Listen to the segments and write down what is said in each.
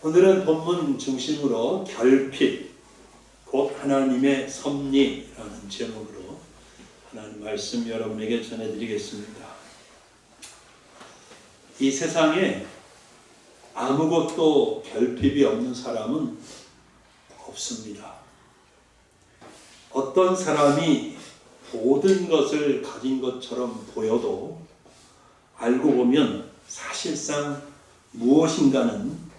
오늘은 본문 중심으로 결핍, 곧 하나님의 섭리라는 제목으로 하나님 말씀 여러분에게 전해드리겠습니다. 이 세상에 아무것도 결핍이 없는 사람은 없습니다. 어떤 사람이 모든 것을 가진 것처럼 보여도 알고 보면 사실상 무엇인가는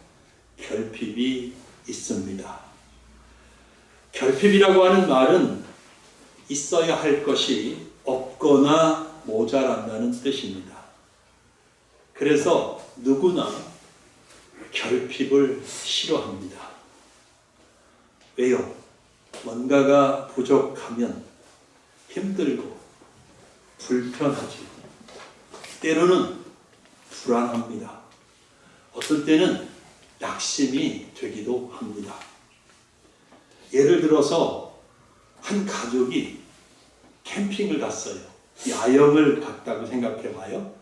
결핍이 있습니다. 결핍이라고 하는 말은 있어야 할 것이 없거나 모자란다는 뜻입니다. 그래서 누구나 결핍을 싫어합니다. 왜요? 뭔가가 부족하면 힘들고 불편하지, 때로는 불안합니다. 어떨 때는 낙심이 되기도 합니다. 예를 들어서 한 가족이 캠핑을 갔어요. 야영을 갔다고 생각해 봐요.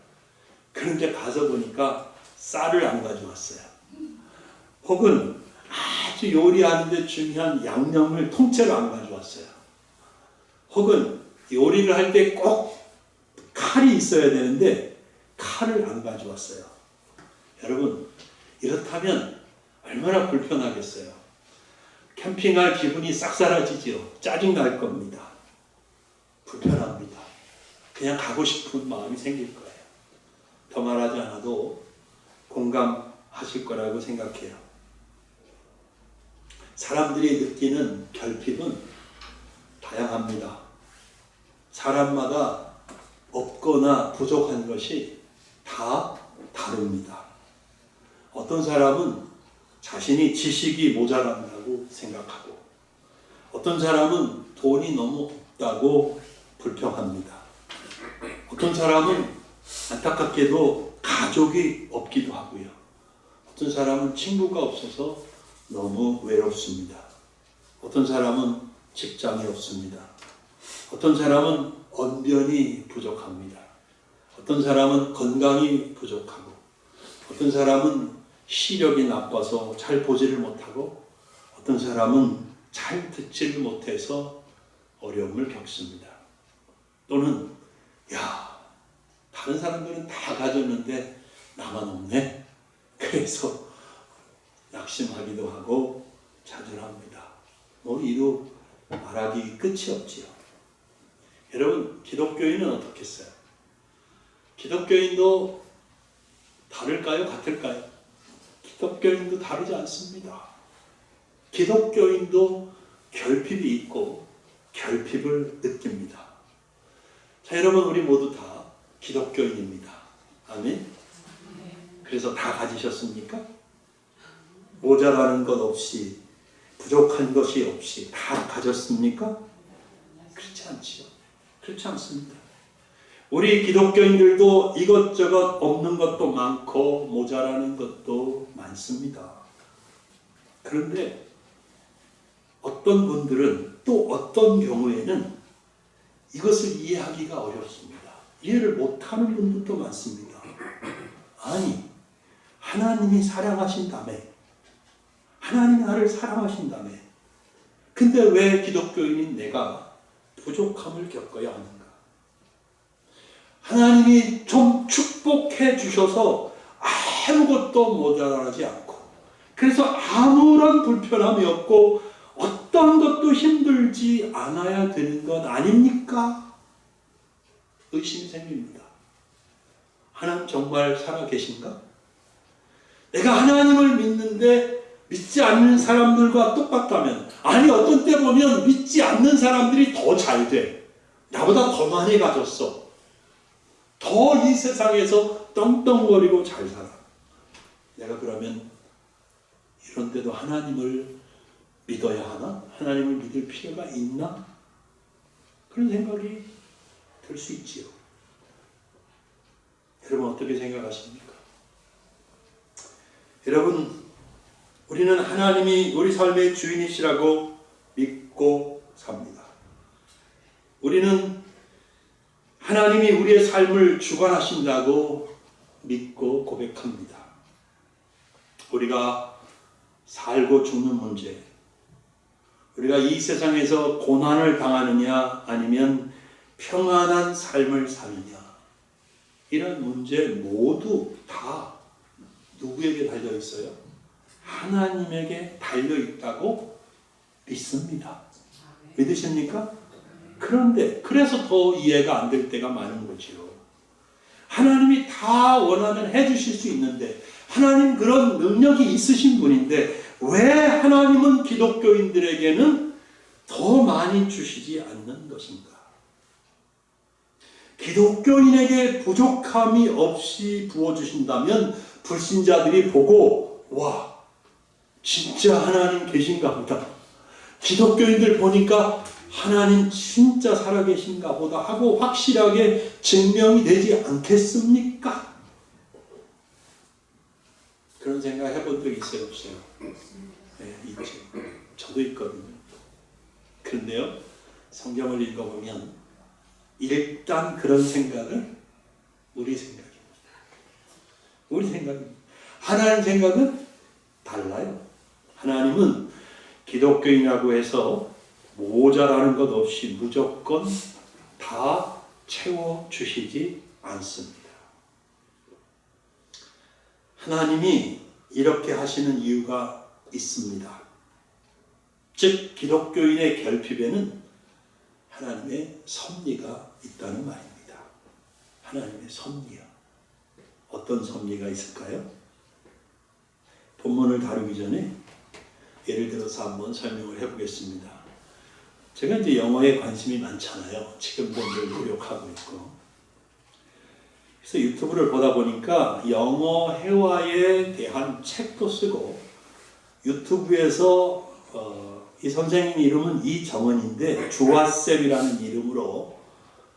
그런데 가서 보니까 쌀을 안 가져왔어요. 혹은 아주 요리하는데 중요한 양념을 통째로 안 가져왔어요. 혹은 요리를 할 때 꼭 칼이 있어야 되는데 칼을 안 가져왔어요. 여러분, 이렇다면 얼마나 불편하겠어요. 캠핑할 기분이 싹 사라지죠. 짜증날 겁니다. 불편합니다. 그냥 가고 싶은 마음이 생길 거예요. 더 말하지 않아도 공감하실 거라고 생각해요. 사람들이 느끼는 결핍은 다양합니다. 사람마다 없거나 부족한 것이 다 다릅니다. 어떤 사람은 자신이 지식이 모자란다고 생각하고, 어떤 사람은 돈이 너무 없다고 불평합니다. 어떤 사람은 안타깝게도 가족이 없기도 하고요. 어떤 사람은 친구가 없어서 너무 외롭습니다. 어떤 사람은 직장이 없습니다. 어떤 사람은 언변이 부족합니다. 어떤 사람은 건강이 부족하고, 어떤 사람은 시력이 나빠서 잘 보지를 못하고, 어떤 사람은 잘 듣지를 못해서 어려움을 겪습니다. 또는 다른 사람들은 다 가졌는데 나만 없네. 그래서 낙심하기도 하고 좌절합니다. 이루 말하기 끝이 없지요. 여러분, 기독교인은 어떻겠어요? 기독교인도 다를까요? 같을까요? 기독교인도 다르지 않습니다. 기독교인도 결핍이 있고 결핍을 느낍니다. 자, 여러분, 우리 모두 다 기독교인입니다. 아멘? 그래서 다 가지셨습니까? 모자라는 것 없이, 부족한 것이 없이 다 가졌습니까? 그렇지 않지요. 그렇지 않습니다. 우리 기독교인들도 이것저것 없는 것도 많고 모자라는 것도 많습니다. 그런데 어떤 분들은 또 어떤 경우에는 이것을 이해하기가 어렵습니다. 이해를 못하는 분들도 많습니다. 아니, 하나님이 사랑하신다며, 하나님이 나를 사랑하신다며, 근데 왜 기독교인인 내가 부족함을 겪어야 하는가? 하나님이 좀 축복해 주셔서 아무것도 모자라지 않고, 그래서 아무런 불편함이 없고 어떤 것도 힘들지 않아야 되는 것 아닙니까? 의심이 생깁니다. 하나님 정말 살아계신가? 내가 하나님을 믿는데 믿지 않는 사람들과 똑같다면, 아니 어떤 때 보면 믿지 않는 사람들이 더 잘 돼. 나보다 더 많이 가졌어. 더 이 세상에서 떵떵거리고 잘 살아. 내가 그러면 이런데도 하나님을 믿어야 하나? 하나님을 믿을 필요가 있나? 그런 생각이 들 수 있지요. 여러분, 어떻게 생각하십니까? 여러분, 우리는 하나님이 우리 삶의 주인이시라고 믿고 삽니다. 우리는 하나님이 우리의 삶을 주관하신다고 믿고 고백합니다. 우리가 살고 죽는 문제, 우리가 이 세상에서 고난을 당하느냐 아니면 평안한 삶을 사느냐, 이런 문제 모두 다 누구에게 달려 있어요? 하나님에게 달려 있다고 믿습니다. 믿으십니까? 그런데 그래서 더 이해가 안 될 때가 많은 거지요. 하나님이 다 원하면 해주실 수 있는데, 하나님 그런 능력이 있으신 분인데 왜 하나님은 기독교인들에게는 더 많이 주시지 않는 것인가? 기독교인에게 부족함이 없이 부어주신다면 불신자들이 보고, 와, 진짜 하나님 계신가 보다, 기독교인들 보니까 하나님 진짜 살아계신가 보다 하고 확실하게 증명이 되지 않겠습니까? 그런 생각 해본 적 있어요, 없어요? 네, 있죠. 저도 있거든요. 그런데요, 성경을 읽어보면 일단 그런 생각은 우리 생각입니다. 우리 생각입니다. 하나님 생각은 달라요. 하나님은 기독교인이라고 해서 모자라는 것 없이 무조건 다 채워주시지 않습니다. 하나님이 이렇게 하시는 이유가 있습니다. 즉 기독교인의 결핍에는 하나님의 섭리가 있다는 말입니다. 하나님의 섭리요. 어떤 섭리가 있을까요? 본문을 다루기 전에 예를 들어서 한번 설명을 해보겠습니다. 제가 이제 영어에 관심이 많잖아요. 지금도 늘 노력하고 있고. 그래서 유튜브를 보다 보니까 영어 회화에 대한 책도 쓰고, 유튜브에서 이 선생님 이름은 이정은인데 주아쌤이라는 이름으로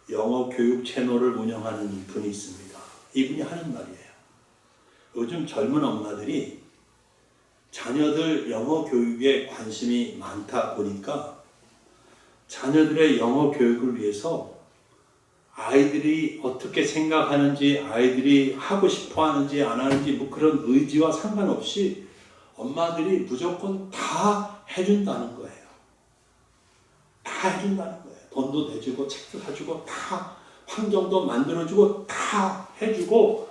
영어 교육 채널을 운영하는 분이 있습니다. 이분이 하는 말이에요. 요즘 젊은 엄마들이 자녀들 영어 교육에 관심이 많다 보니까 자녀들의 영어 교육을 위해서 아이들이 어떻게 생각하는지, 아이들이 하고 싶어 하는지 안 하는지 뭐 그런 의지와 상관없이 엄마들이 무조건 다 해준다는 거예요. 다 해준다는 거예요. 돈도 내주고 책도 사주고 다 환경도 만들어주고 다 해주고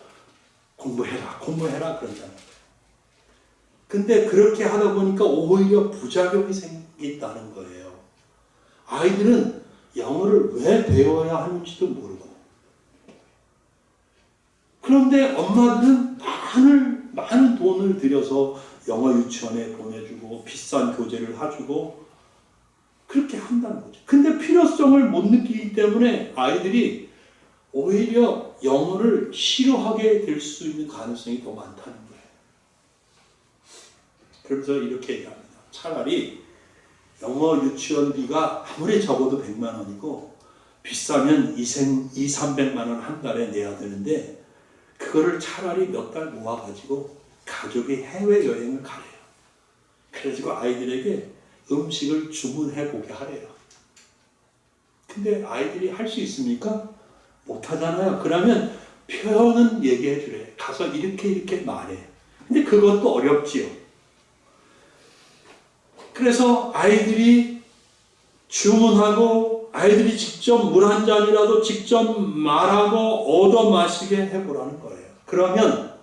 공부해라 그런다는 거예요. 근데 그렇게 하다 보니까 오히려 부작용이 생긴다는 거예요. 아이들은 영어를 왜 배워야 하는지도 모르고, 그런데 엄마들은 많은 돈을 들여서 영어 유치원에 보내주고 비싼 교재를 사주고 그렇게 한다는 거죠. 근데 필요성을 못 느끼기 때문에 아이들이 오히려 영어를 싫어하게 될 수 있는 가능성이 더 많다는 거예요. 그래서 이렇게 얘기합니다. 차라리 영어 유치원비가 아무리 적어도 100만 원이고 비싸면 200~300만 원 한 달에 내야 되는데, 그거를 차라리 몇 달 모아가지고 가족이 해외여행을 가래요. 그래가지고 아이들에게 음식을 주문해 보게 하래요. 근데 아이들이 할 수 있습니까? 못하잖아요. 그러면 표현은 얘기해 주래. 가서 이렇게 말해. 근데 그것도 어렵지요. 그래서 아이들이 주문하고 아이들이 직접 물 한 잔이라도 직접 말하고 얻어 마시게 해보라는 거예요. 그러면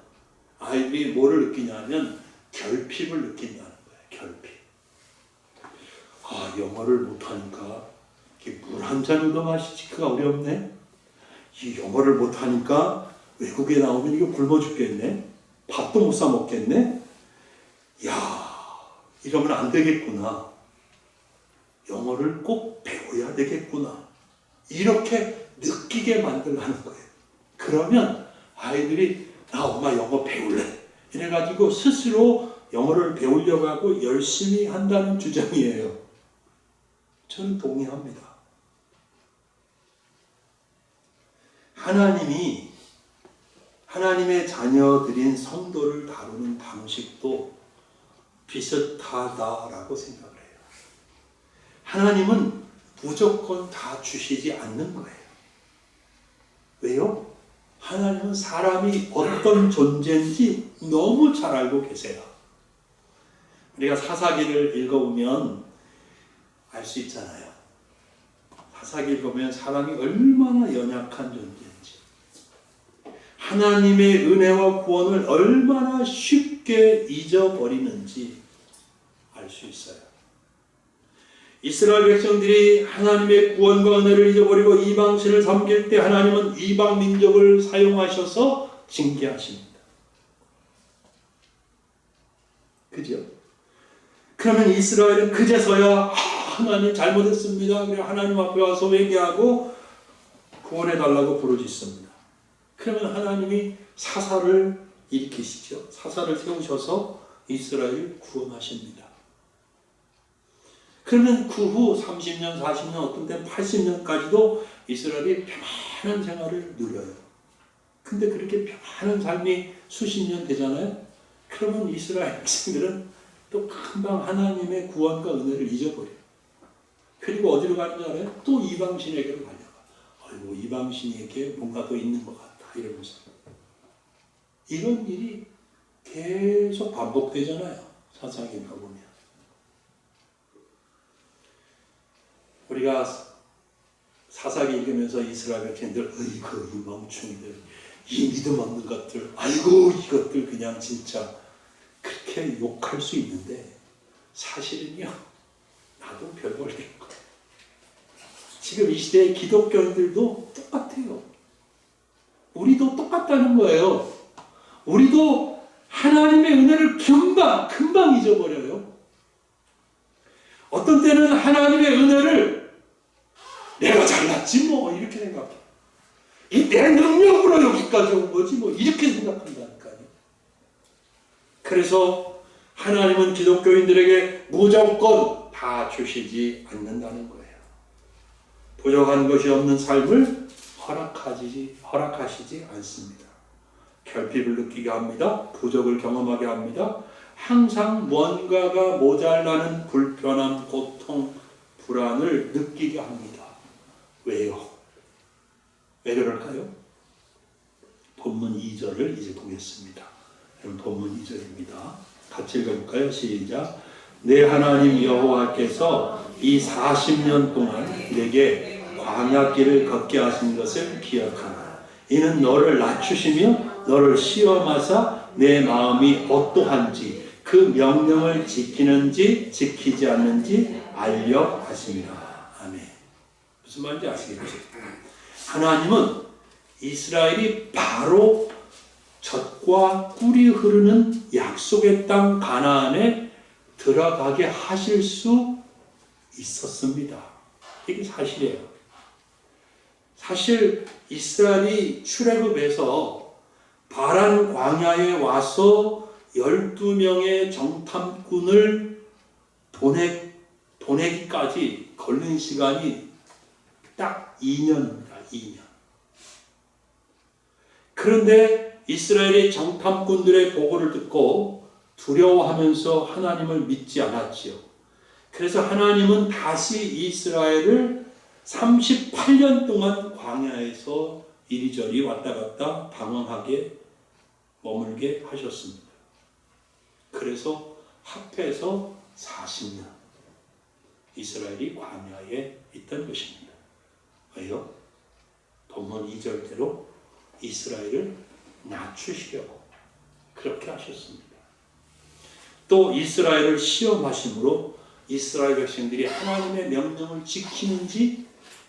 아이들이 뭐를 느끼냐면 결핍을 느낀다는 거예요. 결핍. 아, 영어를 못하니까 물 한 잔 얻어 마시기가 어렵네. 이 영어를 못하니까 외국에 나오면 이거 굶어 죽겠네. 밥도 못 사 먹겠네. 야, 이러면 안 되겠구나. 영어를 꼭 배워야 되겠구나. 이렇게 느끼게 만들라는 거예요. 그러면 아이들이 나 엄마 영어 배울래. 이래가지고 스스로 영어를 배우려고 하고 열심히 한다는 주장이에요. 저는 동의합니다. 하나님이 하나님의 자녀들인 성도를 다루는 방식도 비슷하다라고 생각을 해요. 하나님은 무조건 다 주시지 않는 거예요. 왜요? 하나님은 사람이 어떤 존재인지 너무 잘 알고 계세요. 우리가 사사기를 읽어보면 알 수 있잖아요. 사사기 읽어보면 사람이 얼마나 연약한 존재인지, 하나님의 은혜와 구원을 얼마나 쉽게 잊어버리는지 알 수 있어요. 이스라엘 백성들이 하나님의 구원과 은혜를 잊어버리고 이방신을 섬길 때 하나님은 이방 민족을 사용하셔서 징계하십니다. 그죠? 그러면 이스라엘은 그제서야 하나님 잘못했습니다. 그래 하나님 앞에 와서 회개하고 구원해달라고 부르짖습니다. 그러면 하나님이 사사를 일으키시죠. 사사를 세우셔서 이스라엘을 구원하십니다. 그러면 그 후 30년, 40년, 어떤 때는 80년까지도 이스라엘이 평안한 생활을 누려요. 근데 그렇게 평안한 삶이 수십 년 되잖아요. 그러면 이스라엘 백성들은 또 금방 하나님의 구원과 은혜를 잊어버려요. 그리고 어디로 가는 줄 알아요? 또 이방신에게로 가려가. 아이고 이방신에게 뭔가 더 있는 것 같다 이러면서. 이런 일이 계속 반복되잖아요. 사사기에 가보면. 우리가 사사기 읽으면서 이스라엘 백성들, 어이구 이 멍충이들, 이 믿음 없는 것들, 아이고 이것들 그냥 진짜 그렇게 욕할 수 있는데 사실은요, 나도 별 볼 일 없고 지금 이 시대의 기독교인들도 똑같아요. 우리도 똑같다는 거예요. 우리도 하나님의 은혜를 금방 잊어버려요. 어떤 때는 하나님의 은혜를 내가 잘났지 뭐 이렇게 생각해. 이 내 능력으로 여기까지 온 거지 뭐 이렇게 생각한다니까요. 그래서 하나님은 기독교인들에게 무조건 다 주시지 않는다는 거예요. 부족한 것이 없는 삶을 허락하시지 않습니다. 결핍을 느끼게 합니다. 부족을 경험하게 합니다. 항상 뭔가가 모자라는 불편함, 고통, 불안을 느끼게 합니다. 왜요? 왜 그럴까요? 본문 2절을 이제 보겠습니다. 그럼 본문 2절입니다. 같이 읽어볼까요? 시작. 내 하나님 여호와께서 이 40년 동안 내게 광야길을 걷게 하신 것을 기억하라. 이는 너를 낮추시며 너를 시험하사 내 마음이 어떠한지 그 명령을 지키는지 지키지 않는지 알려 하심이라. 아멘. 무슨 말인지 아시겠죠? 하나님은 이스라엘이 바로 젖과 꿀이 흐르는 약속의 땅 가나안에 들어가게 하실 수 있었습니다. 이게 사실이에요. 사실 이스라엘이 출애굽에서 바란 광야에 와서 12명의 정탐꾼을 보내기까지 걸린 시간이 딱 2년입니다. 2년. 그런데 이스라엘이 정탐꾼들의 보고를 듣고 두려워하면서 하나님을 믿지 않았지요. 그래서 하나님은 다시 이스라엘을 38년 동안 광야에서 이리저리 왔다 갔다 방황하게 머물게 하셨습니다. 그래서 합해서 40년 이스라엘이 광야에 있던 것입니다. 왜요? 본문 2절대로 이스라엘을 낮추시려고 그렇게 하셨습니다. 또 이스라엘을 시험하심으로 이스라엘 백성들이 하나님의 명령을 지키는지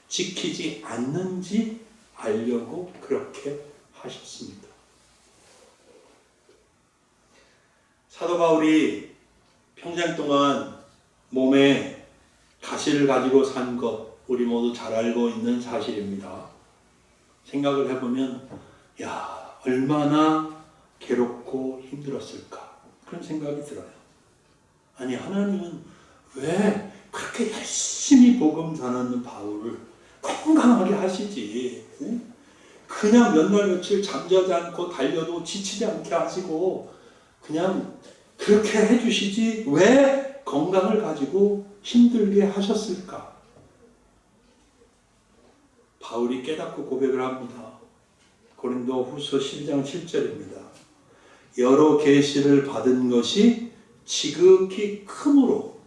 지키지 않는지 알려고 그렇게 하셨습니다. 사도 바울이 평생 동안 몸에 가시를 가지고 산 것 우리 모두 잘 알고 있는 사실입니다. 생각을 해보면 야 얼마나 괴롭고 힘들었을까 그런 생각이 들어요. 아니 하나님은 왜 그렇게 열심히 복음 전하는 바울을 건강하게 하시지? 그냥 몇 날 며칠 잠자지 않고 달려도 지치지 않게 하시고 그냥 그렇게 해주시지 왜 건강을 가지고 힘들게 하셨을까? 바울이 깨닫고 고백을 합니다. 고린도 후서 12장 7절입니다. 여러 계시를 받은 것이 지극히 크므로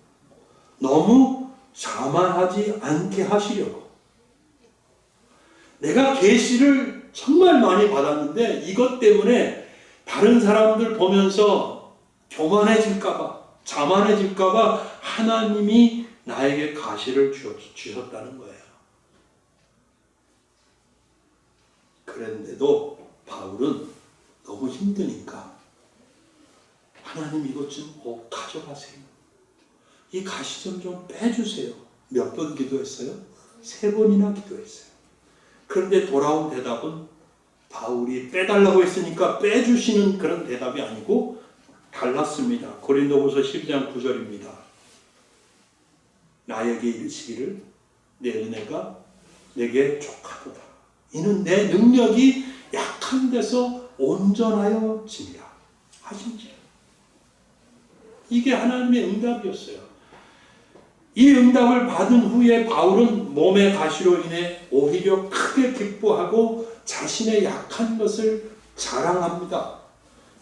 너무 자만하지 않게 하시려고. 내가 계시를 정말 많이 받았는데 이것 때문에 다른 사람들 보면서 교만해질까봐, 자만해질까봐 하나님이 나에게 가시를 주셨다는 거예요. 그런데도 바울은 너무 힘드니까 하나님 이것 좀 가져가세요. 이 가시 좀 빼주세요. 몇 번 기도했어요? 3번이나 기도했어요. 그런데 돌아온 대답은 바울이 빼달라고 했으니까 빼주시는 그런 대답이 아니고 달랐습니다. 고린도후서 12장 9절입니다. 나에게 이르시기를 내 은혜가 내게 족하도다. 이는 내 능력이 약한 데서 온전하여 짐이라 하신지라. 이게 하나님의 응답이었어요. 이 응답을 받은 후에 바울은 몸의 가시로 인해 오히려 크게 기뻐하고 자신의 약한 것을 자랑합니다.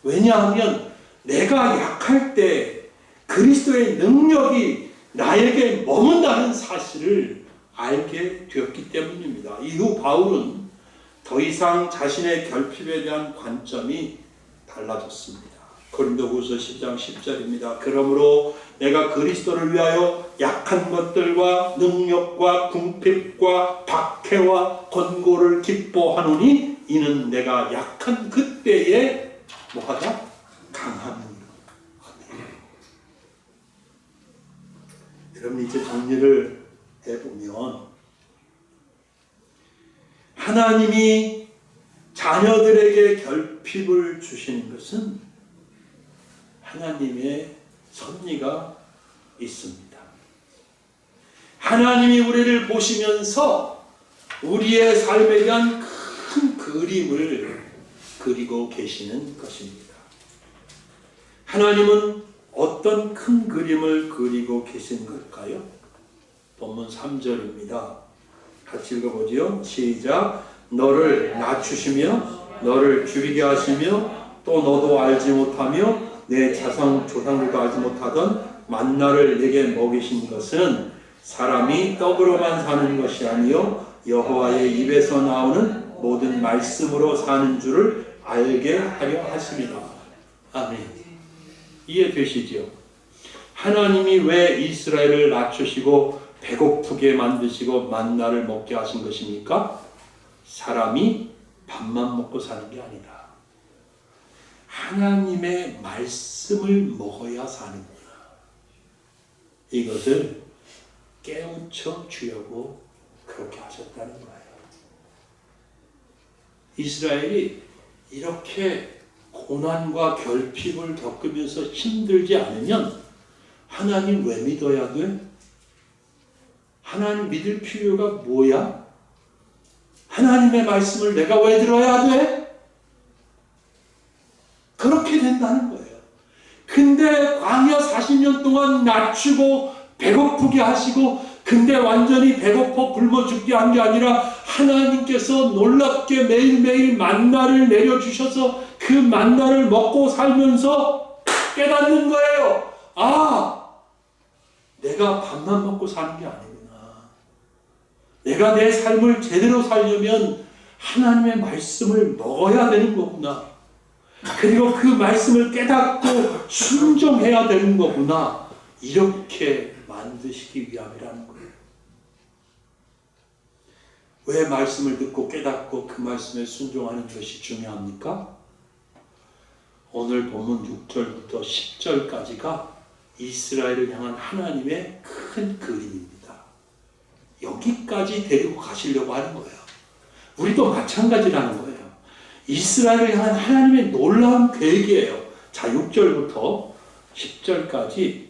왜냐하면 내가 약할 때 그리스도의 능력이 나에게 머문다는 사실을 알게 되었기 때문입니다. 이후 바울은 더 이상 자신의 결핍에 대한 관점이 달라졌습니다. 고린도후서 10장 10절입니다. 그러므로 내가 그리스도를 위하여 약한 것들과 능력과 궁핍과 박해와 권고를 기뻐하노니 이는 내가 약한 그때에 뭐하다? 강함이라. 여러분 이제 정리를 해보면 하나님이 자녀들에게 결핍을 주시는 것은 하나님의 섭리가 있습니다. 하나님이 우리를 보시면서 우리의 삶에 대한 큰 그림을 그리고 계시는 것입니다. 하나님은 어떤 큰 그림을 그리고 계신 걸까요? 본문 3절입니다. 같이 읽어보지요. 시작. 너를 낮추시며 너를 줄이게 하시며 또 너도 알지 못하며 내 조상들도 알지 못하던 만나를 내게 먹이신 것은 사람이 떡으로만 사는 것이 아니요 여호와의 입에서 나오는 모든 말씀으로 사는 줄을 알게 하려 하십니다. 아멘. 이해되시죠? 하나님이 왜 이스라엘을 낮추시고 배고프게 만드시고 만나를 먹게 하신 것입니까? 사람이 밥만 먹고 사는 게 아니다. 하나님의 말씀을 먹어야 사는구나. 이것을 깨우쳐 주려고 그렇게 하셨다는 거예요. 이스라엘이 이렇게 고난과 결핍을 겪으면서 힘들지 않으면 하나님 왜 믿어야 돼? 하나님 믿을 필요가 뭐야? 하나님의 말씀을 내가 왜 들어야 돼? 그렇게 된다는 거예요. 근데 광야 40년 동안 낮추고 배고프게 하시고 근데 완전히 배고파 굶어 죽게 한 게 아니라 하나님께서 놀랍게 매일매일 만나를 내려주셔서 그 만나를 먹고 살면서 깨닫는 거예요. 아, 내가 밥만 먹고 사는 게 아니구나. 내가 내 삶을 제대로 살려면 하나님의 말씀을 먹어야 되는 거구나. 그리고 그 말씀을 깨닫고 순종해야 되는 거구나. 이렇게 만드시기 위함이라는 거예요. 왜 말씀을 듣고 깨닫고 그 말씀에 순종하는 것이 중요합니까? 오늘 본문 6절부터 10절까지가 이스라엘을 향한 하나님의 큰 그림입니다. 여기까지 데리고 가시려고 하는 거예요. 우리도 마찬가지라는 거예요. 이스라엘을 향한 하나님의 놀라운 계획이에요. 자, 6절부터 10절까지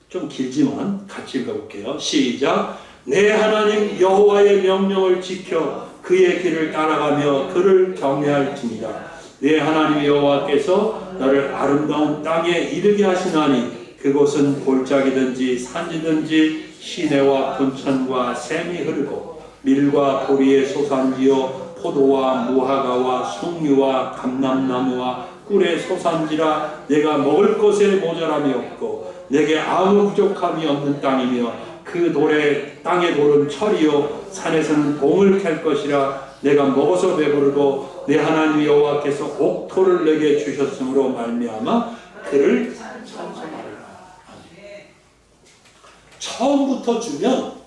좀 길지만 같이 읽어볼게요. 시작. 내 하나님 여호와의 명령을 지켜 그의 길을 따라가며 그를 경외할지니라. 내 하나님 여호와께서 너를 아름다운 땅에 이르게 하시나니 그곳은 골짜기든지 산지든지 시내와 분천과 샘이 흐르고 밀과 보리의 소산지요 포도와 무화과와 석류와 감람나무와 꿀에 솟한지라 내가 먹을 것에 모자람이 없고 내게 아무 부족함이 없는 땅이며 그 돌에 땅의 돌은 철이요 산에서는 봄을 캘 것이라 내가 먹어서 배부르고 내 하나님 여호와께서 옥토를 내게 주셨으므로 말미암아 그를 찬송하리라. 처음부터 주면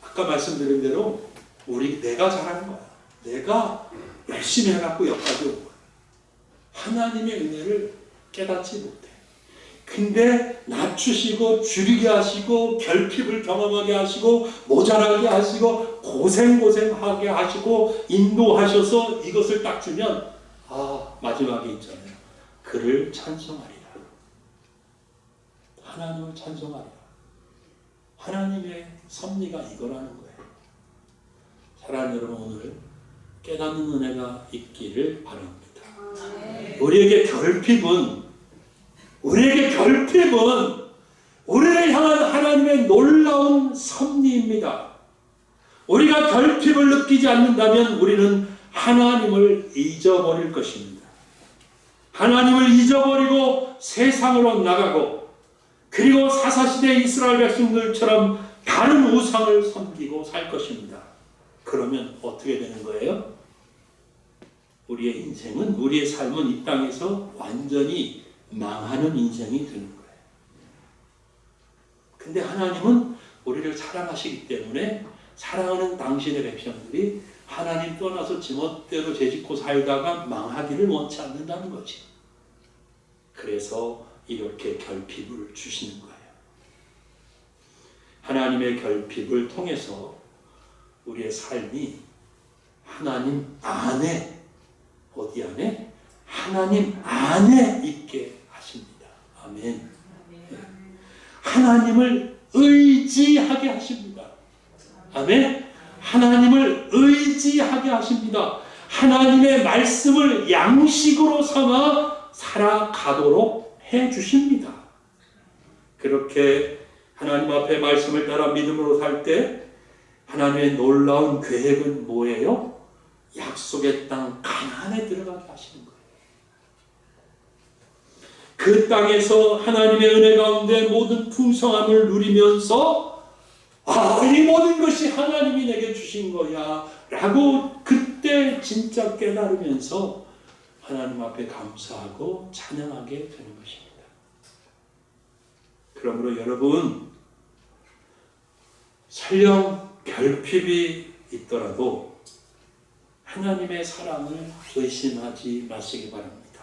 아까 말씀드린 대로 내가 잘하는 거야. 내가 열심히 해갖고 여기까지 온 거야. 하나님의 은혜를 깨닫지 못해. 근데 낮추시고 줄이게 하시고 결핍을 경험하게 하시고 모자라게 하시고 고생하게 하시고 인도하셔서 이것을 딱 주면 마지막에 있잖아요. 그를 찬송하리라. 하나님을 찬송하리라. 하나님의 섭리가 이거라는 거예요. 사랑하는 여러분, 오늘 깨닫는 은혜가 있기를 바랍니다. 우리에게 결핍은 우리를 향한 하나님의 놀라운 섭리입니다. 우리가 결핍을 느끼지 않는다면 우리는 하나님을 잊어버릴 것입니다. 하나님을 잊어버리고 세상으로 나가고 그리고 사사시대 이스라엘 백성들처럼 다른 우상을 섬기고 살 것입니다. 그러면 어떻게 되는 거예요? 우리의 인생은, 우리의 삶은 이 땅에서 완전히 망하는 인생이 되는 거예요. 근데 하나님은 우리를 사랑하시기 때문에 사랑하는 당신의 백성들이 하나님 떠나서 지멋대로 죄짓고 살다가 망하기를 원치 않는다는 거지. 그래서 이렇게 결핍을 주시는 거예요. 하나님의 결핍을 통해서 우리의 삶이 하나님 안에, 어디 안에? 하나님 안에 있게 하십니다. 아멘. 하나님을 의지하게 하십니다. 아멘. 하나님을 의지하게 하십니다. 하나님의 말씀을 양식으로 삼아 살아가도록 해주십니다. 그렇게 하나님 앞에 말씀을 따라 믿음으로 살 때 하나님의 놀라운 계획은 뭐예요? 약속의 땅 가나안에 들어가게 하시는 거예요. 그 땅에서 하나님의 은혜 가운데 모든 풍성함을 누리면서 이 모든 것이 하나님이 내게 주신 거야 라고 그때 진짜 깨달으면서 하나님 앞에 감사하고 찬양하게 되는 것입니다. 그러므로 여러분, 설령 결핍이 있더라도 하나님의 사랑을 의심하지 마시기 바랍니다.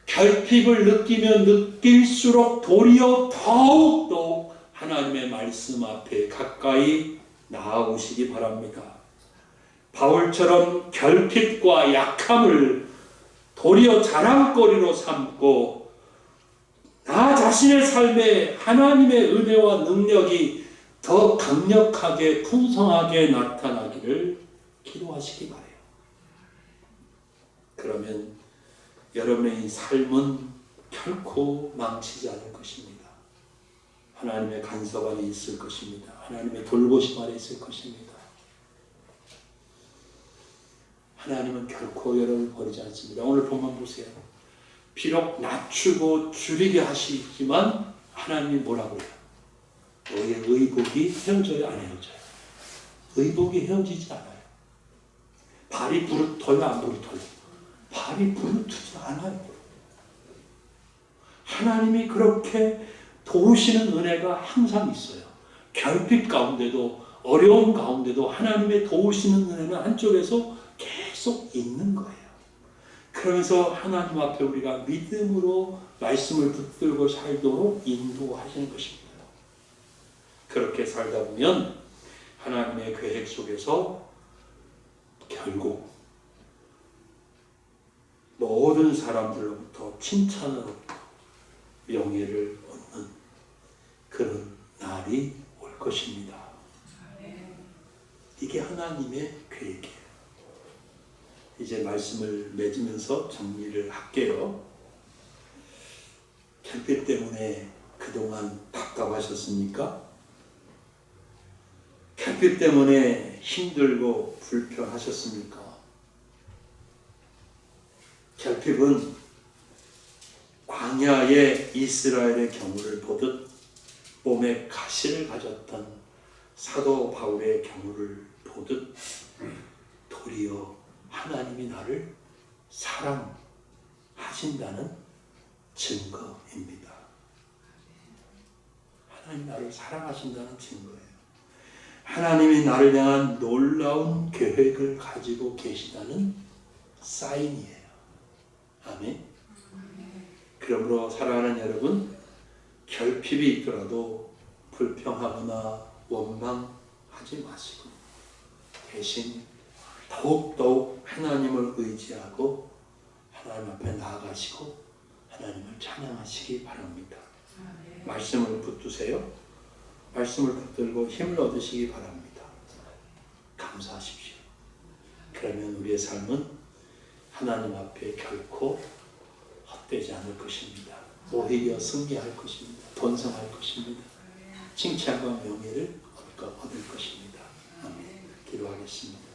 결핍을 느끼면 느낄수록 도리어 더욱더 하나님의 말씀 앞에 가까이 나아오시기 바랍니다. 바울처럼 결핍과 약함을 도리어 자랑거리로 삼고 나 자신의 삶에 하나님의 은혜와 능력이 더 강력하게 풍성하게 나타나기를 기도하시기 바라요. 그러면 여러분의 삶은 결코 망치지 않을 것입니다. 하나님의 간섭 안에 있을 것입니다. 하나님의 돌보심 안에 있을 것입니다. 하나님은 결코 여러분을 버리지 않습니다. 오늘 본문 보세요. 비록 낮추고 줄이게 하시지만 하나님이 뭐라고 해요? 너의 의복이 헤어져요? 안 헤어져요? 의복이 헤어지지 않아요. 발이 부르터요? 안 부르터요? 발이 부르트지 않아요. 하나님이 그렇게 도우시는 은혜가 항상 있어요. 결핍 가운데도 어려움 가운데도 하나님의 도우시는 은혜는 한쪽에서 계속 있는 거예요. 그러면서 하나님 앞에 우리가 믿음으로 말씀을 붙들고 살도록 인도하시는 것입니다. 그렇게 살다 보면 하나님의 계획 속에서 결국 모든 사람들로부터 칭찬을 얻고 명예를 얻는 그런 날이 올 것입니다. 이게 하나님의 계획이에요. 이제 말씀을 맺으면서 정리를 할게요. 결핍 때문에 그동안 답답하셨습니까? 결핍 때문에 힘들고 불편하셨습니까? 결핍은 광야의 이스라엘의 경우를 보듯 몸에 가시를 가졌던 사도 바울의 경우를 보듯 도리어 하나님이 나를 사랑하신다는 증거입니다. 하나님이 나를 사랑하신다는 증거예요. 하나님이 나를 향한 놀라운 계획을 가지고 계시다는 사인이에요. 아멘. 그러므로 사랑하는 여러분, 결핍이 있더라도 불평하거나 원망하지 마시고 대신 더욱더욱 하나님을 의지하고 하나님 앞에 나아가시고 하나님을 찬양하시기 바랍니다. 말씀을 붙드세요. 말씀을 붙들고 힘을 얻으시기 바랍니다. 감사하십시오. 그러면 우리의 삶은 하나님 앞에 결코 헛되지 않을 것입니다. 오히려 승리할 것입니다. 번성할 것입니다. 칭찬과 명예를 얻을 것입니다. 아멘. 기도하겠습니다.